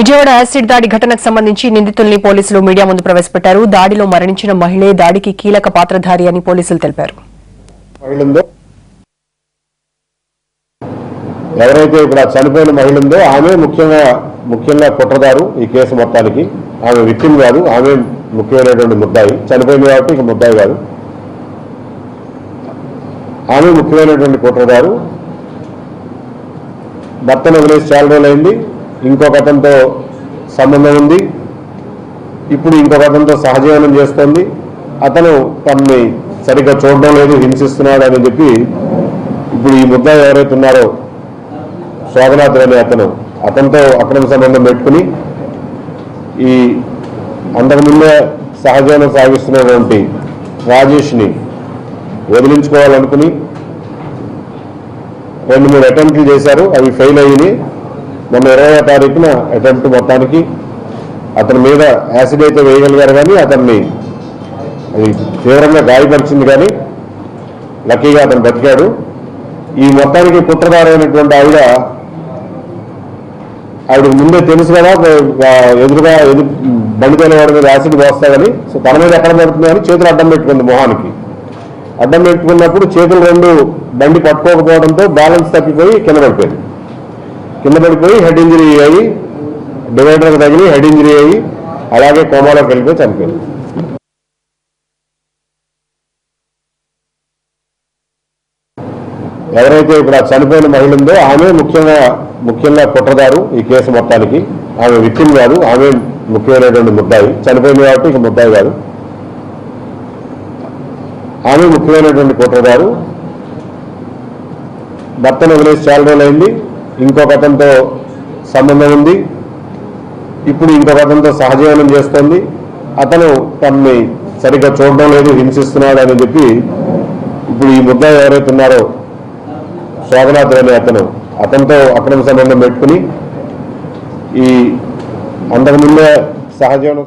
Vijayawada acid దాడి ఘటనకు సంబంధించి నిందితుల్ని పోలీసులు మీడియా ముందు ప్రవేశపెట్టారు. దాడిలో మరణించిన మహిళే దాడికి కీలక పాత్రధారి అని పోలీసులు తెలిపారు. ఎవరైతే ఇప్పుడు చనిపోయిన మహిళ ఉందో ఆమె ముఖ్యంగా కుట్రదారు ఈ కేసు మొత్తానికి. ఆమె విక్టిమ్ కాదు, ఆమె ముఖ్యమైనటువంటి ముద్దాయి. చనిపోయింది కాబట్టి ఇక ముద్దాయి కాదు, ఆమె ముఖ్యమైనటువంటి కుట్రదారు. భర్తను వదిలేసి చాలా రోజులైంది, ఇంకొక అతనితో సంబంధం ఉంది, ఇప్పుడు ఇంకొక అతనితో సహజీవనం చేస్తోంది. అతను తనని సరిగ్గా చూడడం లేదు, హింసిస్తున్నాడు అని చెప్పి ఇప్పుడు ఈ ముద్దాయి ఎవరైతే ఉన్నారో శోభనాథుడు అనే అతనితో అక్రమ సంబంధం పెట్టుకుని ఈ అంతకుముందే సహజీవనం సాగిస్తున్నటువంటి రాజేష్ని వదిలించుకోవాలనుకుని 2-3 అటెంప్ట్లు చేశారు. అవి ఫెయిల్ అయ్యి మొన్న 20వ తారీఖున అటెంప్ట్ మొత్తానికి అతని మీద యాసిడ్ అయితే వేయగలిగారు, కానీ అతన్ని అది తీవ్రంగా గాయపరిచింది. కానీ లక్కీగా అతను బతికాడు. ఈ మొత్తానికి కుట్రదారైనటువంటి ఆవిడకి ముందే తెలుసు కదా ఎదురుగా బండితోనే వాడి మీద యాసిడ్ పోస్తాడని. సో తన మీద ఎక్కడ పడుతుంది అని చేతులు అడ్డం పెట్టుకుంది, మొహానికి అడ్డం పెట్టుకున్నప్పుడు చేతులు 2 బండి పట్టుకోకపోవడంతో బ్యాలెన్స్ తప్పిపోయి కింద పడిపోయి హెడ్ ఇంజరీ అయ్యి, డివైడర్కి తగిలి హెడ్ ఇంజరీ అయ్యి అలాగే కోమాలోకి వెళ్ళిపోయి చనిపోయింది. ఎవరైతే ఇప్పుడు చనిపోయిన మహిళ ఉందో ఆమె ముఖ్యంగా కుట్రదారు ఈ కేసు మొత్తానికి. ఆమె విక్టిమ్ కాదు, ఆమె ముఖ్యమైనటువంటి ముద్దాయి. చనిపోయింది కాబట్టి ఇక ముద్దాయి కాదు, ఆమె ముఖ్యమైనటువంటి కుట్రదారు. భర్తను వదిలేసి చాలా రోజులైంది, ఇంకొక అతనితో సంబంధం ఉంది, ఇప్పుడు ఇంకొక అతనితో సహజీవనం చేస్తోంది. అతను తనని సరిగ్గా చూడడం లేదు, హింసిస్తున్నాడు అని చెప్పి ఇప్పుడు ఈ ముద్దాయి ఎవరైతే ఉన్నారో శోభనాథుడు అనే అతనితో అక్రమ సంబంధం పెట్టుకుని ఈ అంతకుముందే సహజీవనం